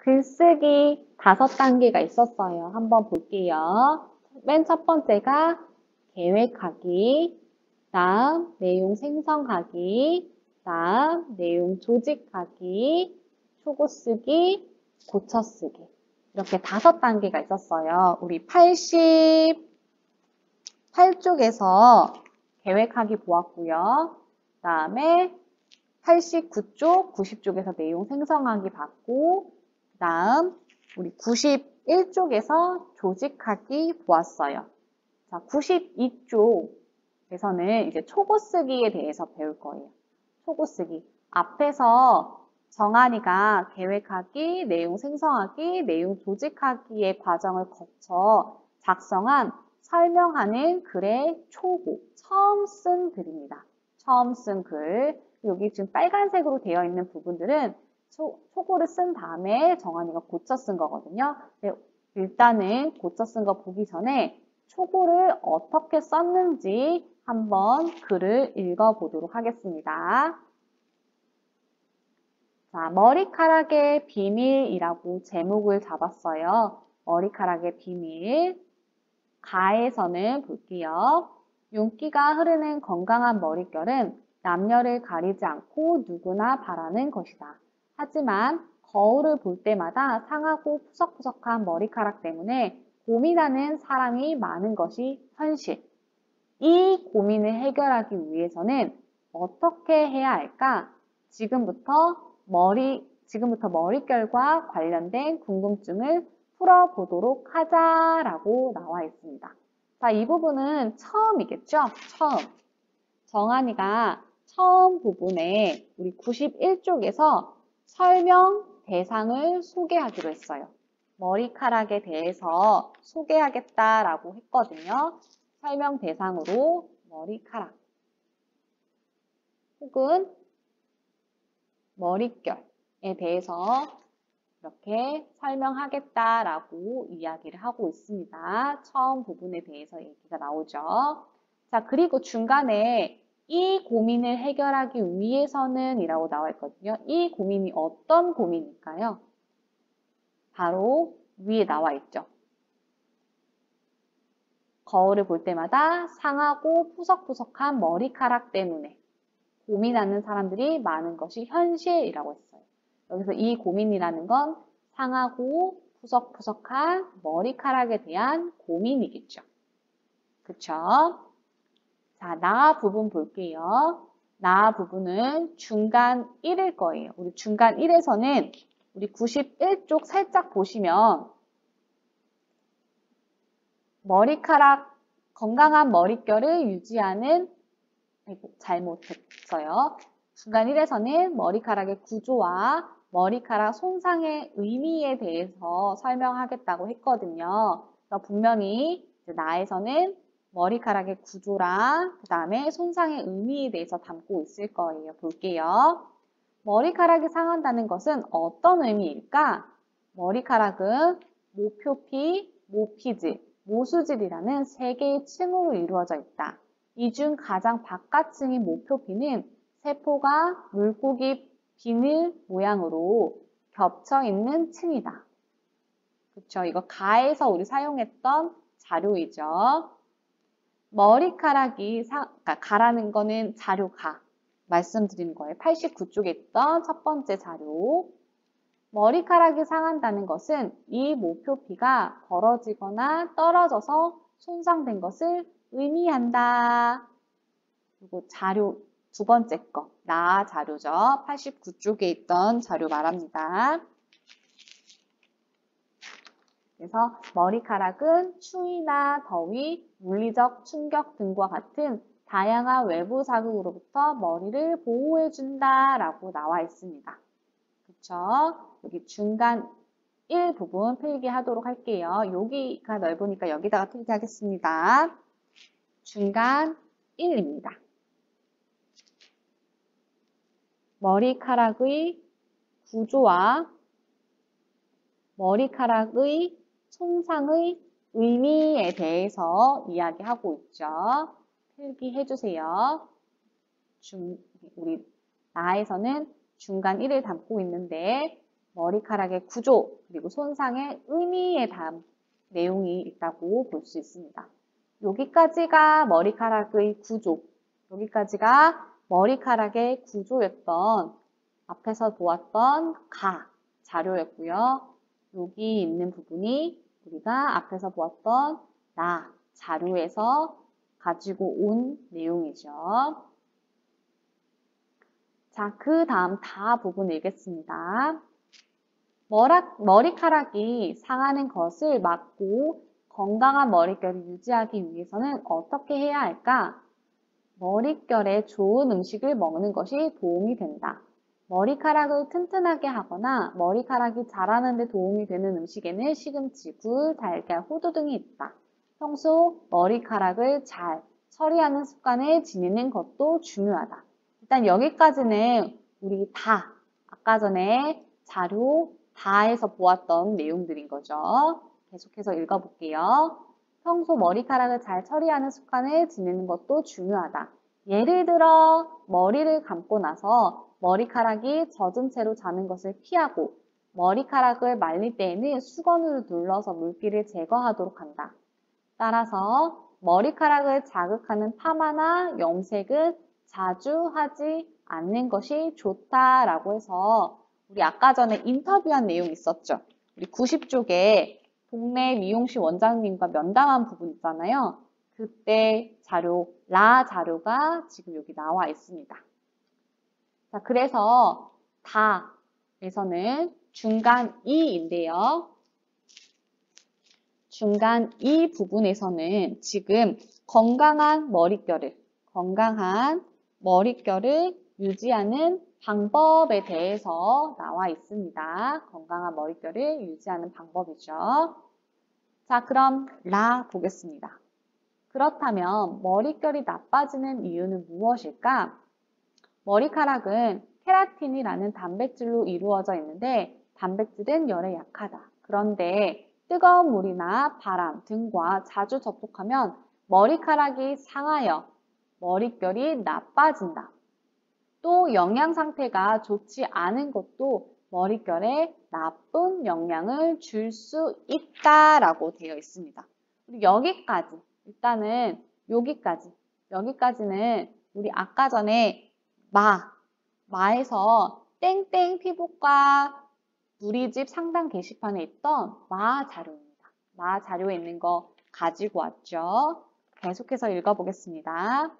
글쓰기 5단계가 있었어요. 한번 볼게요. 맨 첫 번째가 계획하기, 다음 내용 생성하기, 다음 내용 조직하기, 초고 쓰기, 고쳐 쓰기. 이렇게 5단계가 있었어요. 우리 88쪽에서 계획하기 보았고요. 그 다음에 89쪽, 90쪽에서 내용 생성하기 봤고, 그 다음 우리 91쪽에서 조직하기 보았어요. 자, 92쪽에서는 이제 초고 쓰기에 대해서 배울 거예요. 초고 쓰기. 앞에서 정한이가 계획하기, 내용 생성하기, 내용 조직하기의 과정을 거쳐 작성한 설명하는 글의 초고, 처음 쓴 글입니다. 처음 쓴 글. 여기 지금 빨간색으로 되어 있는 부분들은 초고를 쓴 다음에 정한이가 고쳐 쓴 거거든요. 일단은 고쳐 쓴 거 보기 전에 초고를 어떻게 썼는지 한번 글을 읽어보도록 하겠습니다. 자, 머리카락의 비밀이라고 제목을 잡았어요. 머리카락의 비밀. 가에서는 볼게요. 윤기가 흐르는 건강한 머릿결은 남녀를 가리지 않고 누구나 바라는 것이다. 하지만 거울을 볼 때마다 상하고 푸석푸석한 머리카락 때문에 고민하는 사람이 많은 것이 현실. 이 고민을 해결하기 위해서는 어떻게 해야 할까? 지금부터 머릿결과 관련된 궁금증을 풀어보도록 하자라고 나와 있습니다. 자, 이 부분은 처음이겠죠? 처음. 정한이가 처음 부분에 우리 91쪽에서 설명 대상을 소개하기로 했어요. 머리카락에 대해서 소개하겠다라고 했거든요. 설명 대상으로 머리카락 혹은 머릿결에 대해서 이렇게 설명하겠다라고 이야기를 하고 있습니다. 처음 부분에 대해서 얘기가 나오죠. 자, 그리고 중간에 이 고민을 해결하기 위해서는 이라고 나와 있거든요. 이 고민이 어떤 고민일까요? 바로 위에 나와 있죠. 거울을 볼 때마다 상하고 푸석푸석한 머리카락 때문에 고민하는 사람들이 많은 것이 현실이라고 했어요. 여기서 이 고민이라는 건 상하고 푸석푸석한 머리카락에 대한 고민이겠죠. 그쵸? 자, 나 부분 볼게요. 나 부분은 중간 1일 거예요. 우리 중간 1에서는 우리 91쪽 살짝 보시면 머리카락, 건강한 머릿결을 유지하는, 잘못했어요. 중간 1에서는 머리카락의 구조와 머리카락 손상의 의미에 대해서 설명하겠다고 했거든요. 그래서 분명히 나에서는 머리카락의 구조랑 그 다음에 손상의 의미에 대해서 담고 있을 거예요. 볼게요. 머리카락이 상한다는 것은 어떤 의미일까? 머리카락은 모표피, 모피질, 모수질이라는 3개의 층으로 이루어져 있다. 이 중 가장 바깥층인 모표피는 세포가 물고기 비늘 모양으로 겹쳐 있는 층이다. 그쵸? 이거 가에서 우리 사용했던 자료이죠. 머리카락이 그러니까 가라는 거는 자료 가. 말씀드리는 거예요. 89쪽에 있던 첫 번째 자료. 머리카락이 상한다는 것은 이 모표피가 벌어지거나 떨어져서 손상된 것을 의미한다. 그리고 자료 두 번째 거, 나 자료죠. 89쪽에 있던 자료 말합니다. 그래서 머리카락은 추위나 더위, 물리적 충격 등과 같은 다양한 외부 자극으로부터 머리를 보호해준다 라고 나와 있습니다. 그쵸? 여기 중간 1 부분 필기하도록 할게요. 여기가 넓으니까 여기다가 필기하겠습니다. 중간 1입니다. 머리카락의 구조와 머리카락의 손상의 의미에 대해서 이야기하고 있죠. 필기해주세요. 우리 나에서는 중간 1을 담고 있는데 머리카락의 구조, 그리고 손상의 의미에 대한 내용이 있다고 볼 수 있습니다. 여기까지가 머리카락의 구조, 여기까지가 머리카락의 구조였던 앞에서 보았던 자료였고요. 여기 있는 부분이 우리가 앞에서 보았던 자료에서 가지고 온 내용이죠. 자, 그 다음 다 부분 읽겠습니다. 머리카락이 상하는 것을 막고 건강한 머릿결을 유지하기 위해서는 어떻게 해야 할까? 머릿결에 좋은 음식을 먹는 것이 도움이 된다. 머리카락을 튼튼하게 하거나 머리카락이 자라는 데 도움이 되는 음식에는 시금치, 굴, 달걀, 호두 등이 있다. 평소 머리카락을 잘 처리하는 습관을 지니는 것도 중요하다. 일단 여기까지는 우리 아까 전에 자료 다에서 보았던 내용들인 거죠. 계속해서 읽어볼게요. 평소 머리카락을 잘 처리하는 습관을 지니는 것도 중요하다. 예를 들어 머리를 감고 나서 머리카락이 젖은 채로 자는 것을 피하고 머리카락을 말릴 때에는 수건으로 눌러서 물기를 제거하도록 한다. 따라서 머리카락을 자극하는 파마나 염색은 자주 하지 않는 것이 좋다라고 해서 우리 아까 전에 인터뷰한 내용 있었죠. 우리 90쪽에 동네 미용실 원장님과 면담한 부분 있잖아요. 그때 자료가 지금 여기 나와 있습니다. 자, 그래서 다에서는 중간 2인데요. 중간 이 부분에서는 지금 건강한 머릿결을 유지하는 방법에 대해서 나와 있습니다. 건강한 머릿결을 유지하는 방법이죠. 자, 그럼 보겠습니다. 그렇다면 머릿결이 나빠지는 이유는 무엇일까? 머리카락은 케라틴이라는 단백질로 이루어져 있는데 단백질은 열에 약하다. 그런데 뜨거운 물이나 바람 등과 자주 접촉하면 머리카락이 상하여 머릿결이 나빠진다. 또 영양 상태가 좋지 않은 것도 머릿결에 나쁜 영향을 줄 수 있다라고 되어 있습니다. 여기까지, 일단은 여기까지는 우리 아까 전에 마에서 땡땡 피부과 누리집 상담 게시판에 있던 자료입니다. 자료에 있는 거 가지고 왔죠. 계속해서 읽어보겠습니다.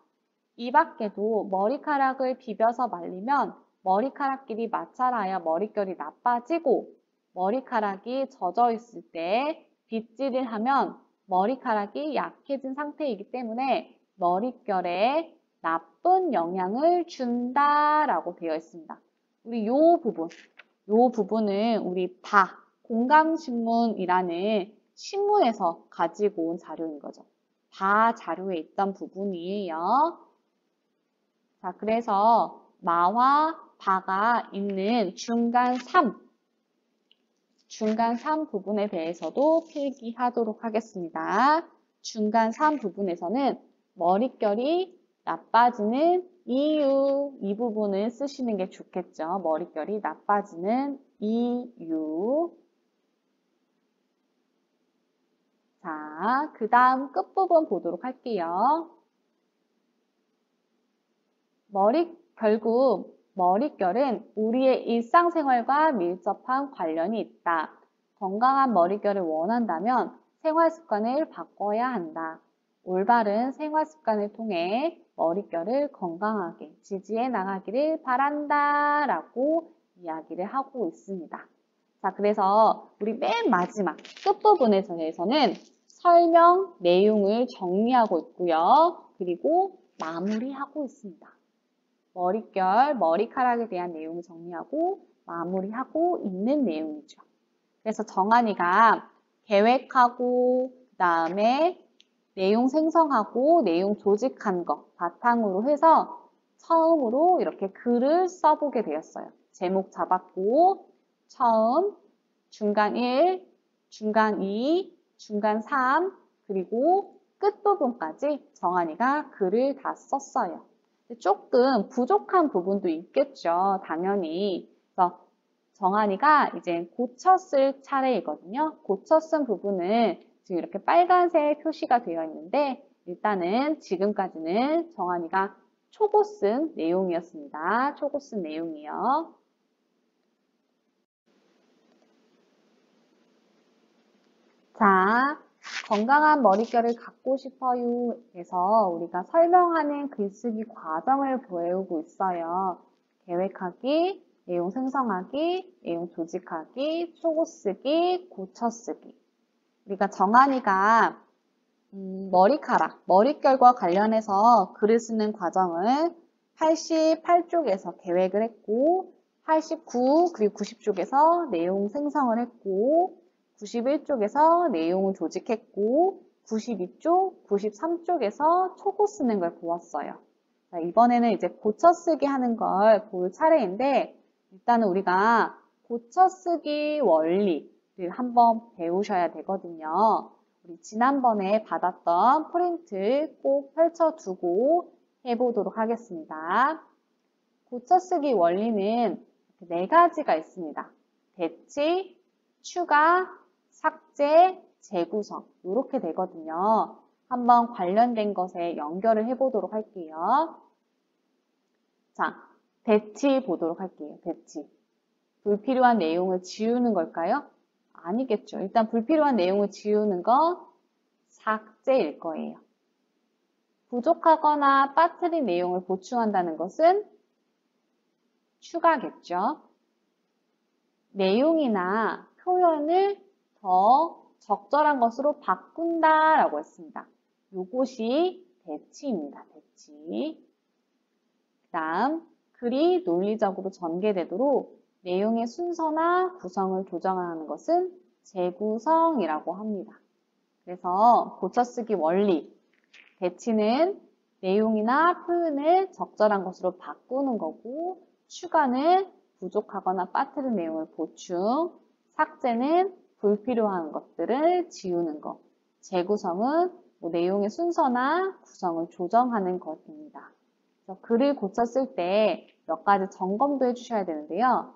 이 밖에도 머리카락을 비벼서 말리면 머리카락끼리 마찰하여 머릿결이 나빠지고 머리카락이 젖어 있을 때 빗질을 하면 머리카락이 약해진 상태이기 때문에 머릿결에 나쁜 영향을 준다라고 되어 있습니다. 우리 요 부분은 우리 공감신문이라는 신문에서 가지고 온 자료인 거죠. 자료에 있던 부분이에요. 자, 그래서 마와 바가 있는 중간 3 부분에 대해서도 필기하도록 하겠습니다. 중간 3 부분에서는 머릿결이 나빠지는 이유, 이 부분을 쓰시는 게 좋겠죠. 머릿결이 나빠지는 이유. 자, 그 다음 끝부분 보도록 할게요. 결국 머릿결은 우리의 일상생활과 밀접한 관련이 있다. 건강한 머릿결을 원한다면 생활 습관을 바꿔야 한다. 올바른 생활 습관을 통해 머릿결을 건강하게 지지해 나가기를 바란다 라고 이야기를 하고 있습니다. 자, 그래서 우리 맨 마지막 끝부분에서는 설명 내용을 정리하고 있고요. 그리고 마무리하고 있습니다. 머리카락에 대한 내용을 정리하고 마무리하고 있는 내용이죠. 그래서 정한이가 계획하고 그 다음에 내용 생성하고 내용 조직한 거 바탕으로 해서 처음으로 이렇게 글을 써보게 되었어요. 제목 잡았고 처음, 중간 1, 중간 2, 중간 3, 그리고 끝부분까지 정한이가 글을 다 썼어요. 조금 부족한 부분도 있겠죠. 당연히. 그래서 정한이가 이제 고쳐 쓸 차례이거든요. 고쳐 쓴 부분은 지금 이렇게 빨간색 표시가 되어 있는데 일단은 지금까지는 정한이가 초고 쓴 내용이었습니다. 초고 쓴 내용이요. 자, 건강한 머릿결을 갖고 싶어요 에서 우리가 설명하는 글쓰기 과정을 배우고 있어요. 계획하기, 내용 생성하기, 내용 조직하기, 초고 쓰기, 고쳐 쓰기. 우리가 정한이가 머릿결과 관련해서 글을 쓰는 과정을 88쪽에서 계획을 했고 89 그리고 90쪽에서 내용 생성을 했고 91쪽에서 내용을 조직했고 92쪽, 93쪽에서 초고 쓰는 걸 보았어요. 자, 이번에는 이제 고쳐쓰기 하는 걸 볼 차례인데 일단은 우리가 고쳐쓰기 원리를 한번 배우셔야 되거든요. 우리 지난번에 받았던 프린트 꼭 펼쳐두고 해보도록 하겠습니다. 고쳐쓰기 원리는 4가지가 있습니다. 배치, 추가, 삭제, 재구성 이렇게 되거든요. 한번 관련된 것에 연결을 해보도록 할게요. 자, 배치 보도록 할게요. 배치. 불필요한 내용을 지우는 걸까요? 아니겠죠. 일단 불필요한 내용을 지우는 건 삭제일 거예요. 부족하거나 빠뜨린 내용을 보충한다는 것은 추가겠죠. 내용이나 표현을 더 적절한 것으로 바꾼다라고 했습니다. 이것이 배치입니다. 배치. 그 다음, 글이 논리적으로 전개되도록 내용의 순서나 구성을 조정하는 것은 재구성이라고 합니다. 그래서 고쳐쓰기 원리, 배치는 내용이나 표현을 적절한 것으로 바꾸는 거고 추가는 부족하거나 빠뜨린 내용을 보충, 삭제는 불필요한 것들을 지우는 것, 재구성은 내용의 순서나 구성을 조정하는 것입니다. 그래서 글을 고쳤을 때 몇 가지 점검도 해주셔야 되는데요.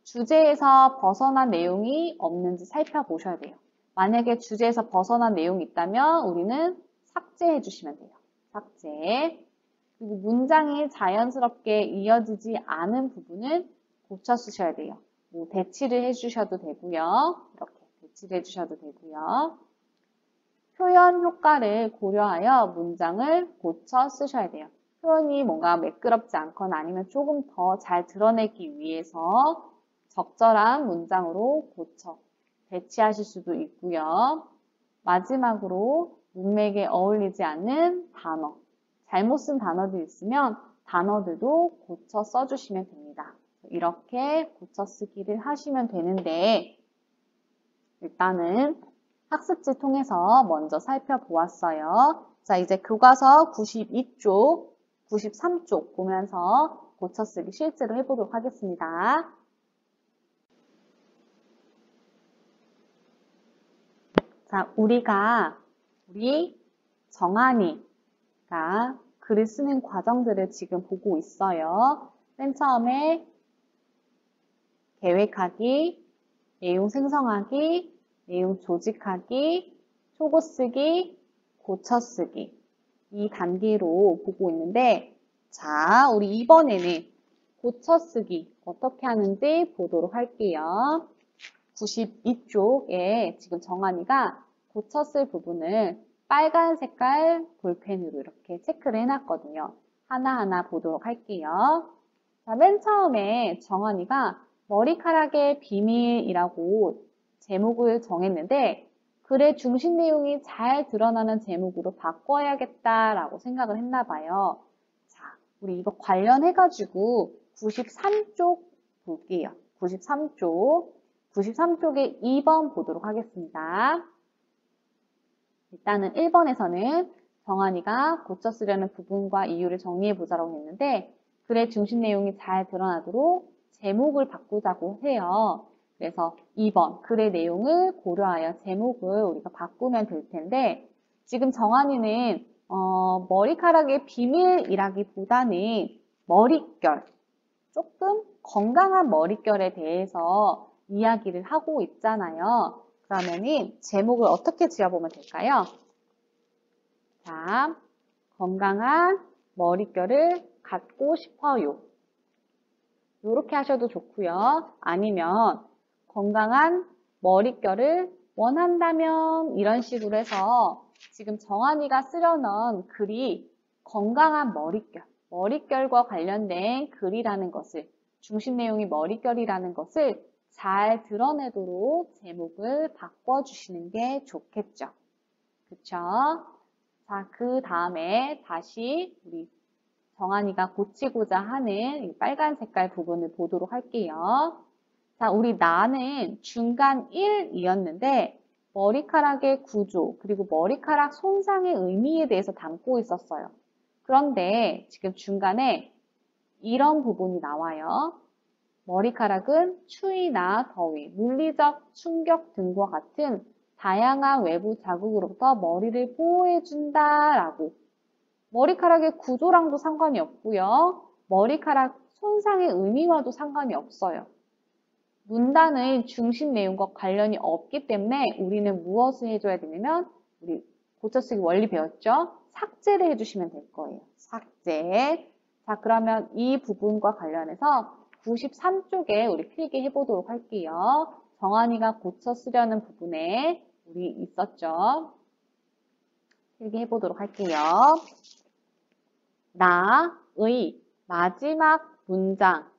주제에서 벗어난 내용이 없는지 살펴보셔야 돼요. 만약에 주제에서 벗어난 내용이 있다면 우리는 삭제해 주시면 돼요. 삭제. 그리고 문장이 자연스럽게 이어지지 않은 부분은 고쳐 쓰셔야 돼요. 배치를 해주셔도 되고요. 이렇게 배치를 해주셔도 되고요. 표현 효과를 고려하여 문장을 고쳐 쓰셔야 돼요. 표현이 뭔가 매끄럽지 않거나 아니면 조금 더 잘 드러내기 위해서 적절한 문장으로 고쳐 배치하실 수도 있고요. 마지막으로 문맥에 어울리지 않는 단어, 잘못 쓴 단어들 있으면 단어들도 고쳐 써주시면 됩니다. 이렇게 고쳐 쓰기를 하시면 되는데 일단은 학습지 통해서 먼저 살펴보았어요. 자, 이제 교과서 92쪽, 93쪽 보면서 고쳐 쓰기 실제로 해보도록 하겠습니다. 자, 우리 정한이가 글을 쓰는 과정들을 지금 보고 있어요. 맨 처음에 계획하기, 내용 생성하기, 내용 조직하기, 초고 쓰기, 고쳐 쓰기 이 단계로 보고 있는데 자, 우리 이번에는 고쳐 쓰기 어떻게 하는지 보도록 할게요. 92쪽에 지금 정한이가 고쳐 쓸 부분을 빨간 색깔 볼펜으로 이렇게 체크를 해놨거든요. 하나하나 보도록 할게요. 자, 맨 처음에 정한이가 머리카락의 비밀이라고 제목을 정했는데 글의 중심 내용이 잘 드러나는 제목으로 바꿔야겠다라고 생각을 했나 봐요. 자, 우리 이거 관련해가지고 93쪽 볼게요. 93쪽에 2번 보도록 하겠습니다. 일단은 1번에서는 정한이가 고쳐 쓰려는 부분과 이유를 정리해보자라고 했는데 글의 중심 내용이 잘 드러나도록 제목을 바꾸자고 해요. 그래서 2번 글의 내용을 고려하여 제목을 우리가 바꾸면 될 텐데 지금 정한이는 머리카락의 비밀이라기보다는 머릿결, 조금 건강한 머릿결에 대해서 이야기를 하고 있잖아요. 그러면은 제목을 어떻게 지어보면 될까요? 자, 건강한 머릿결을 갖고 싶어요. 이렇게 하셔도 좋고요. 아니면 건강한 머릿결을 원한다면 이런 식으로 해서 지금 정한이가 쓰려는 글이 건강한 머릿결, 머릿결과 관련된 글이라는 것을, 중심 내용이 머릿결이라는 것을 잘 드러내도록 제목을 바꿔주시는 게 좋겠죠. 그쵸? 자, 그 다음에 다시 우리 정한이가 고치고자 하는 이 빨간 색깔 부분을 보도록 할게요. 자, 우리 나는 중간 1이었는데 머리카락의 구조 그리고 머리카락 손상의 의미에 대해서 담고 있었어요. 그런데 지금 중간에 이런 부분이 나와요. 머리카락은 추위나 더위, 물리적 충격 등과 같은 다양한 외부 자극으로부터 머리를 보호해준다라고. 머리카락의 구조랑도 상관이 없고요. 머리카락 손상의 의미와도 상관이 없어요. 문단의 중심 내용과 관련이 없기 때문에 우리는 무엇을 해줘야 되냐면 우리 고쳐쓰기 원리 배웠죠? 삭제를 해주시면 될 거예요. 삭제. 자, 그러면 이 부분과 관련해서 93쪽에 우리 필기 해보도록 할게요. 정한이가 고쳐 쓰려는 부분에 우리 있었죠? 필기 해보도록 할게요. 나의 마지막 문장.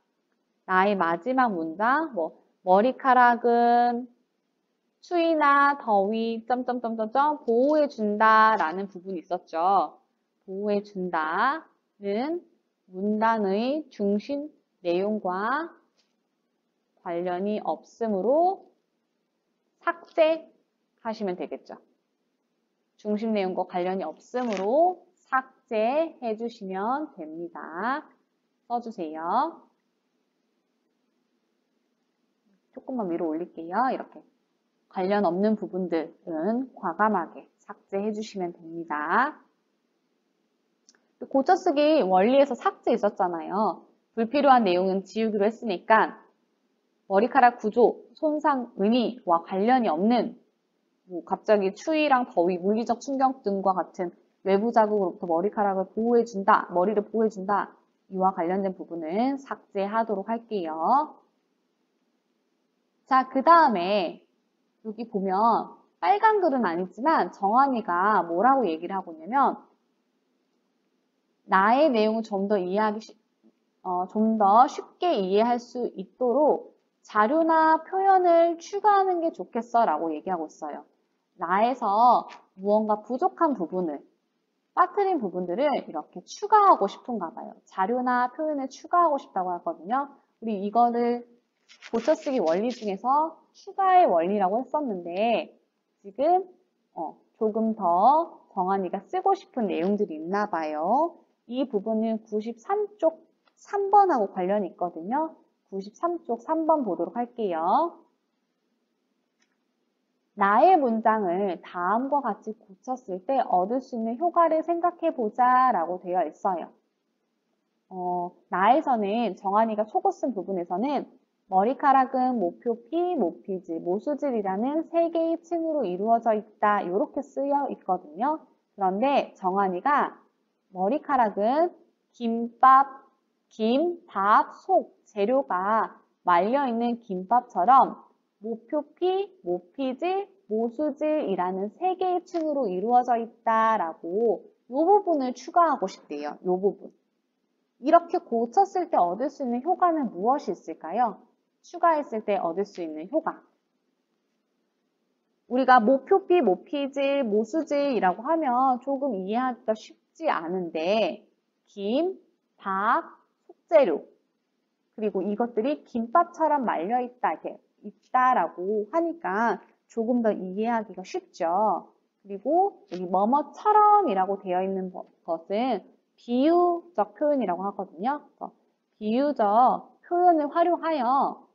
나의 마지막 문장, 머리카락은 추위나 더위, 점점점점점 보호해준다 라는 부분이 있었죠. 보호해준다는 문단의 중심 내용과 관련이 없으므로 삭제하시면 되겠죠. 중심 내용과 관련이 없으므로 삭제해 주시면 됩니다. 써주세요. 조금만 위로 올릴게요. 이렇게. 관련 없는 부분들은 과감하게 삭제해 주시면 됩니다. 고쳐쓰기 원리에서 삭제 있었잖아요. 불필요한 내용은 지우기로 했으니까 머리카락 구조, 손상, 의미와 관련이 없는 갑자기 추위랑 더위, 물리적 충격 등과 같은 외부 자극으로부터 머리카락을 보호해준다, 머리를 보호해준다 이와 관련된 부분은 삭제하도록 할게요. 자, 그 다음에 여기 보면 빨간 글은 아니지만 정한이가 뭐라고 얘기를 하고 있냐면 나의 내용을 좀 더 좀 더 쉽게 이해할 수 있도록 자료나 표현을 추가하는 게 좋겠어 라고 얘기하고 있어요. 나에서 무언가 부족한 부분을, 빠뜨린 부분들을 이렇게 추가하고 싶은가 봐요. 자료나 표현을 추가하고 싶다고 하거든요. 우리 이거를 고쳐쓰기 원리 중에서 추가의 원리라고 했었는데 지금 조금 더 정한이가 쓰고 싶은 내용들이 있나 봐요. 이 부분은 93쪽 3번하고 관련이 있거든요. 93쪽 3번 보도록 할게요. 나의 문장을 다음과 같이 고쳤을 때 얻을 수 있는 효과를 생각해보자 라고 되어 있어요. 나에서는 정한이가 초고 쓴 부분에서는 머리카락은 모표피, 모피질, 모수질이라는 세 개의 층으로 이루어져 있다. 이렇게 쓰여 있거든요. 그런데 정한이가 머리카락은 김밥, 김, 밥, 속 재료가 말려있는 김밥처럼 모표피, 모피질, 모수질이라는 세 개의 층으로 이루어져 있다라고 이 부분을 추가하고 싶대요. 이 부분. 이렇게 고쳤을 때 얻을 수 있는 효과는 무엇이 있을까요? 추가했을 때 얻을 수 있는 효과. 우리가 모표피, 모피질, 모수질이라고 하면 조금 이해하기가 쉽지 않은데 김, 밥, 속재료 그리고 이것들이 김밥처럼 말려있다, 이렇게 있다라고 하니까 조금 더 이해하기가 쉽죠. 그리고 여기 뭐뭐처럼이라고 되어 있는 것은 비유적 표현이라고 하거든요. 비유적 표현을 활용하여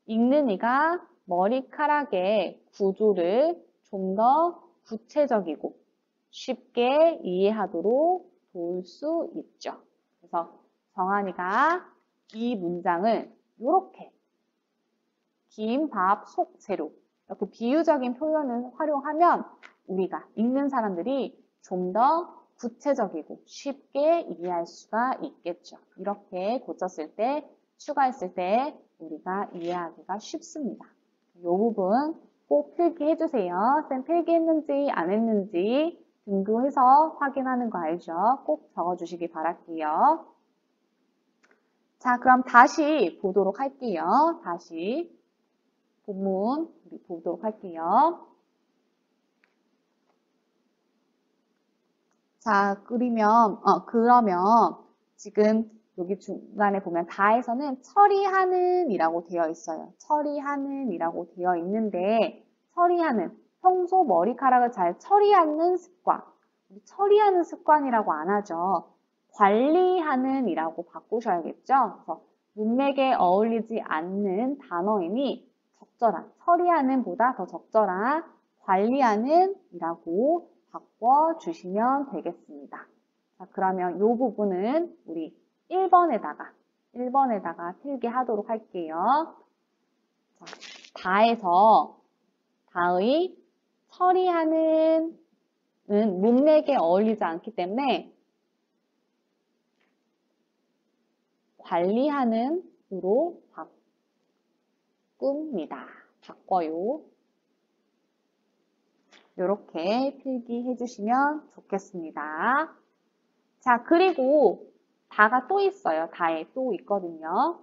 읽는 이가 머리카락의 구조를 좀 더 구체적이고 쉽게 이해하도록 도울 수 있죠. 그래서 정한이가 이 문장을 이렇게 김, 밥, 속, 재료 이렇게 비유적인 표현을 활용하면 우리가 읽는 사람들이 좀 더 구체적이고 쉽게 이해할 수가 있겠죠. 이렇게 고쳤을 때, 추가했을 때 우리가 이해하기가 쉽습니다. 이 부분 꼭 필기해주세요. 쌤 필기했는지 안 했는지 등교해서 확인하는 거 알죠? 꼭 적어주시기 바랄게요. 자, 그럼 다시 보도록 할게요. 다시 본문 우리 보도록 할게요. 자, 그러면 지금 여기 중간에 보면 다에서는 처리하는 이라고 되어 있어요. 처리하는 이라고 되어 있는데 처리하는, 평소 머리카락을 잘 처리하는 습관. 처리하는 습관이라고 안 하죠. 관리하는 이라고 바꾸셔야겠죠. 그래서 문맥에 어울리지 않는 단어이니 적절한, 처리하는 보다 더 적절한 관리하는 이라고 바꿔주시면 되겠습니다. 자, 그러면 이 부분은 우리 1번에다가 필기하도록 할게요. 자, 다에서 다의 처리하는 은 문맥에 어울리지 않기 때문에 관리하는 으로 바꿉니다. 바꿔요. 이렇게 필기해 주시면 좋겠습니다. 자, 그리고 다가 또 있어요. 다에 또 있거든요.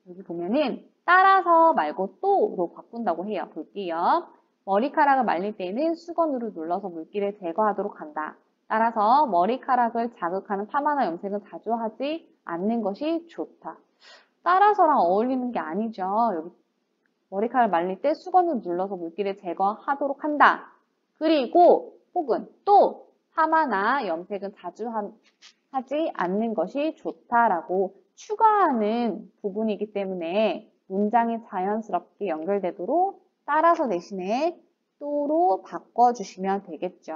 여기 보면은 따라서 말고 또로 바꾼다고 해요. 볼게요. 머리카락을 말릴 때는 수건으로 눌러서 물기를 제거하도록 한다. 따라서 머리카락을 자극하는 파마나 염색은 자주 하지 않는 것이 좋다. 따라서랑 어울리는 게 아니죠. 여기 머리카락을 말릴 때 수건을 눌러서 물기를 제거하도록 한다. 그리고 혹은 또 파마나 염색은 자주 하지 않는 것이 좋다라고 추가하는 부분이기 때문에 문장이 자연스럽게 연결되도록 따라서 대신에 또로 바꿔주시면 되겠죠.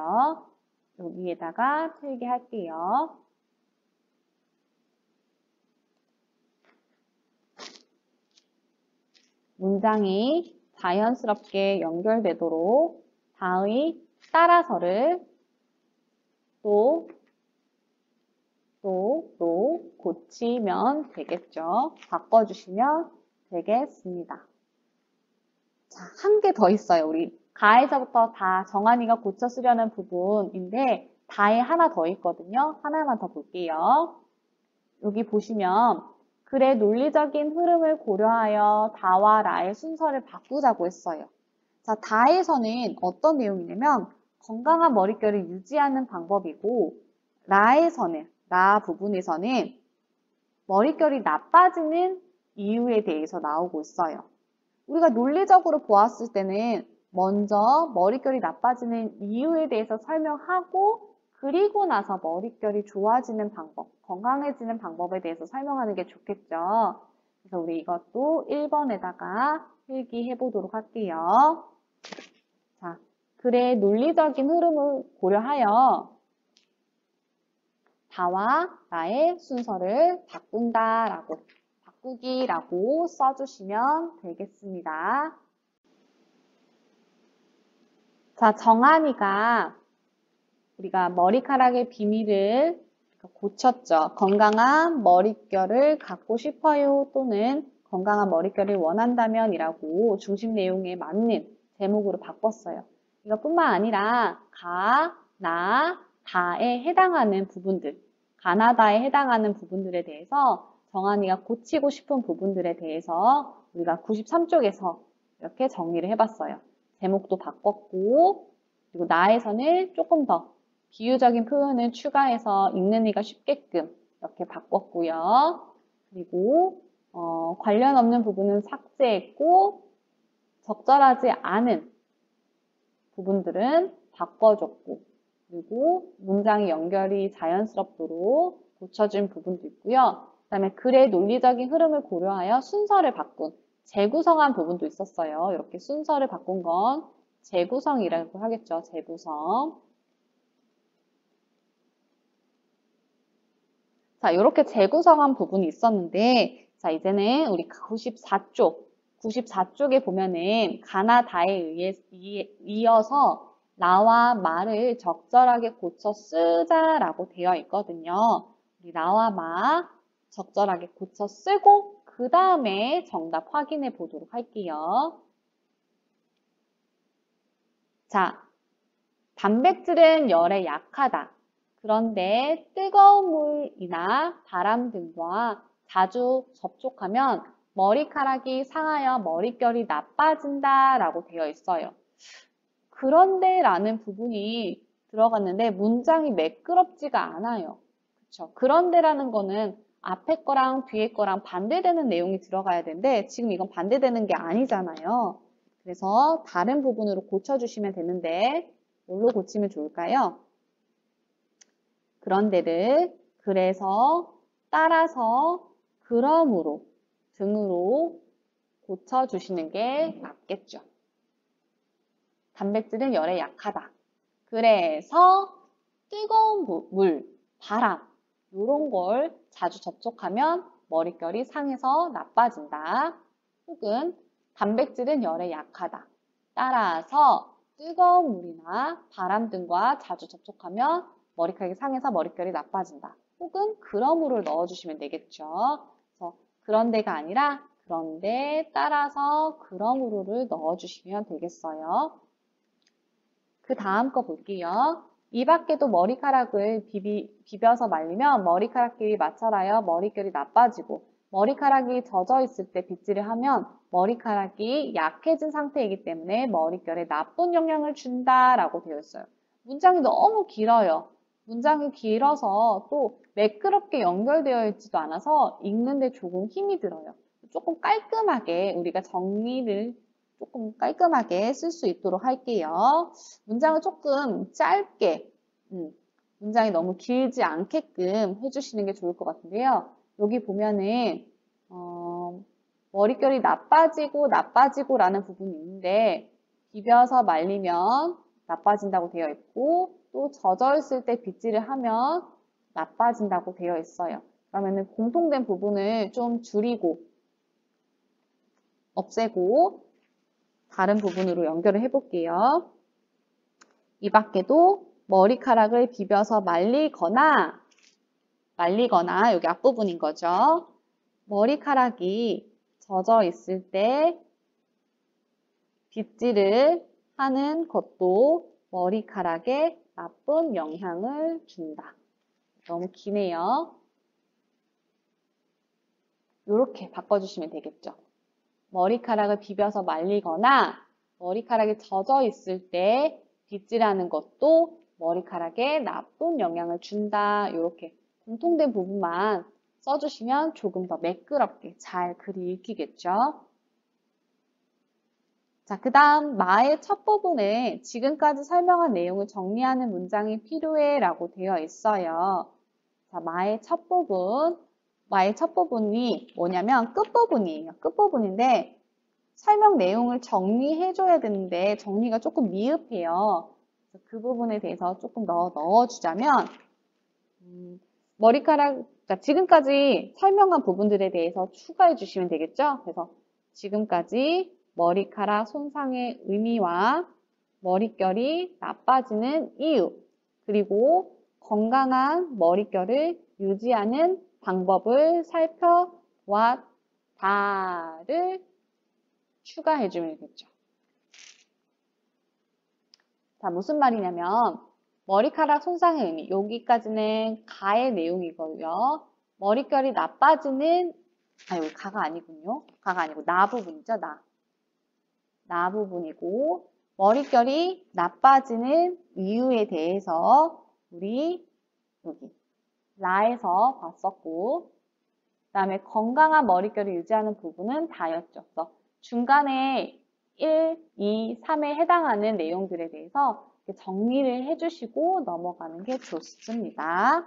여기에다가 필기할게요. 문장이 자연스럽게 연결되도록 다의 따라서를 또 고치면 되겠죠. 바꿔주시면 되겠습니다. 자, 한 개 더 있어요. 우리 가에서부터 다 정한이가 고쳐 쓰려는 부분인데 다에 하나 더 있거든요. 하나만 더 볼게요. 여기 보시면 글의 논리적인 흐름을 고려하여 다와 라의 순서를 바꾸자고 했어요. 자, 다에서는 어떤 내용이냐면 건강한 머릿결을 유지하는 방법이고 라 부분에서는 머릿결이 나빠지는 이유에 대해서 나오고 있어요. 우리가 논리적으로 보았을 때는 먼저 머릿결이 나빠지는 이유에 대해서 설명하고 그리고 나서 머릿결이 좋아지는 방법, 건강해지는 방법에 대해서 설명하는 게 좋겠죠. 그래서 우리 이것도 1번에다가 필기해 보도록 할게요. 자, 글의 논리적인 흐름을 고려하여 다와 라의 순서를 바꾸기라고 써주시면 되겠습니다. 자, 정한이가 우리가 머리카락의 비밀을 고쳤죠. 건강한 머릿결을 갖고 싶어요 또는 건강한 머릿결을 원한다면 이라고 중심 내용에 맞는 제목으로 바꿨어요. 이것뿐만 아니라 가, 나, 다에 해당하는 부분들, 가나다에 해당하는 부분들에 대해서 정한이가 고치고 싶은 부분들에 대해서 우리가 93쪽에서 이렇게 정리를 해봤어요. 제목도 바꿨고 그리고 나에서는 조금 더 비유적인 표현을 추가해서 읽는 이가 쉽게끔 이렇게 바꿨고요. 그리고 관련 없는 부분은 삭제했고 적절하지 않은 부분들은 바꿔줬고 그리고 문장의 연결이 자연스럽도록 고쳐진 부분도 있고요. 그 다음에 글의 논리적인 흐름을 고려하여 순서를 바꾼 재구성한 부분도 있었어요. 이렇게 순서를 바꾼 건 재구성이라고 하겠죠. 재구성. 자, 이렇게 재구성한 부분이 있었는데, 자, 이제는 우리 94쪽에 보면은 가나다에 이어서 라와 마를 적절하게 고쳐 쓰자라고 되어 있거든요. 우리 라와 마 적절하게 고쳐 쓰고 그 다음에 정답 확인해 보도록 할게요. 자, 단백질은 열에 약하다. 그런데 뜨거운 물이나 바람 등과 자주 접촉하면 머리카락이 상하여 머릿결이 나빠진다 라고 되어 있어요. 그런데 라는 부분이 들어갔는데 문장이 매끄럽지가 않아요. 그렇죠? 그런데라는 거는 앞에 거랑 뒤에 거랑 반대되는 내용이 들어가야 되는데 지금 이건 반대되는 게 아니잖아요. 그래서 다른 부분으로 고쳐주시면 되는데 뭘로 고치면 좋을까요? 그런데를 그래서 따라서 그러므로 등으로 고쳐주시는 게 낫겠죠. 단백질은 열에 약하다. 그래서 뜨거운 물, 바람 이런 걸 자주 접촉하면 머릿결이 상해서 나빠진다. 혹은 단백질은 열에 약하다. 따라서 뜨거운 물이나 바람 등과 자주 접촉하면 머리카락이 상해서 머릿결이 나빠진다. 혹은 그러므로 넣어주시면 되겠죠. 그래서 그런데가 아니라 그런데 따라서 그러므로를 넣어주시면 되겠어요. 그 다음 거 볼게요. 이 밖에도 머리카락을 비벼서 말리면 머리카락끼리 마찰하여 머릿결이 나빠지고 머리카락이 젖어 있을 때 빗질을 하면 머리카락이 약해진 상태이기 때문에 머릿결에 나쁜 영향을 준다라고 되어 있어요. 문장이 너무 길어요. 문장이 길어서 또 매끄럽게 연결되어 있지도 않아서 읽는데 조금 힘이 들어요. 조금 깔끔하게 우리가 정리를 조금 깔끔하게 쓸 수 있도록 할게요. 문장을 조금 짧게, 문장이 너무 길지 않게끔 해주시는 게 좋을 것 같은데요. 여기 보면은 머릿결이 나빠지고 라는 부분이 있는데 비벼서 말리면 나빠진다고 되어 있고 또 젖어 있을 때 빗질을 하면 나빠진다고 되어 있어요. 그러면은 공통된 부분을 좀 줄이고 없애고 다른 부분으로 연결을 해볼게요. 이 밖에도 머리카락을 비벼서 말리거나 여기 앞부분인 거죠. 머리카락이 젖어 있을 때 빗질을 하는 것도 머리카락에 나쁜 영향을 준다. 너무 기네요. 이렇게 바꿔주시면 되겠죠. 머리카락을 비벼서 말리거나 머리카락이 젖어 있을 때 빗질하는 것도 머리카락에 나쁜 영향을 준다. 이렇게 공통된 부분만 써주시면 조금 더 매끄럽게 잘 글이 읽히겠죠. 자, 그 다음 마의 첫 부분에 지금까지 설명한 내용을 정리하는 문장이 필요해 라고 되어 있어요. 자, 마의 첫 부분이 뭐냐면 끝부분이에요. 끝부분인데 설명 내용을 정리해줘야 되는데 정리가 조금 미흡해요. 그 부분에 대해서 조금 넣어주자면 그러니까 지금까지 설명한 부분들에 대해서 추가해 주시면 되겠죠. 그래서 지금까지 머리카락 손상의 의미와 머릿결이 나빠지는 이유 그리고 건강한 머릿결을 유지하는 방법을 살펴보았다를 추가해주면 되겠죠. 자, 무슨 말이냐면 머리카락 손상의 의미, 여기까지는 가의 내용이고요. 머릿결이 나빠지는, 여기 가가 아니군요. 가가 아니고 나 부분이죠, 나 부분이고 머릿결이 나빠지는 이유에 대해서 우리 여기 라에서 봤었고 그 다음에 건강한 머릿결을 유지하는 부분은 다였죠. 그래서 중간에 1, 2, 3에 해당하는 내용들에 대해서 정리를 해주시고 넘어가는 게 좋습니다.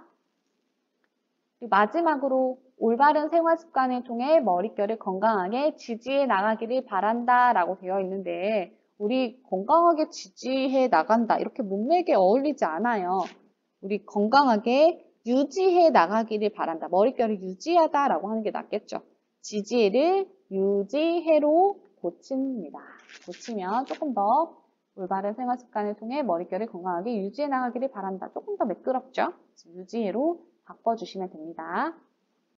그리고 마지막으로 올바른 생활 습관을 통해 머릿결을 건강하게 지지해 나가기를 바란다 라고 되어 있는데 우리 건강하게 지지해 나간다 이렇게 문맥에 어울리지 않아요. 우리 건강하게 유지해 나가기를 바란다. 머릿결을 유지하다라고 하는 게 낫겠죠. 지지해를 유지해로 고칩니다. 고치면 조금 더 올바른 생활 습관을 통해 머릿결을 건강하게 유지해 나가기를 바란다. 조금 더 매끄럽죠? 유지해로 바꿔주시면 됩니다.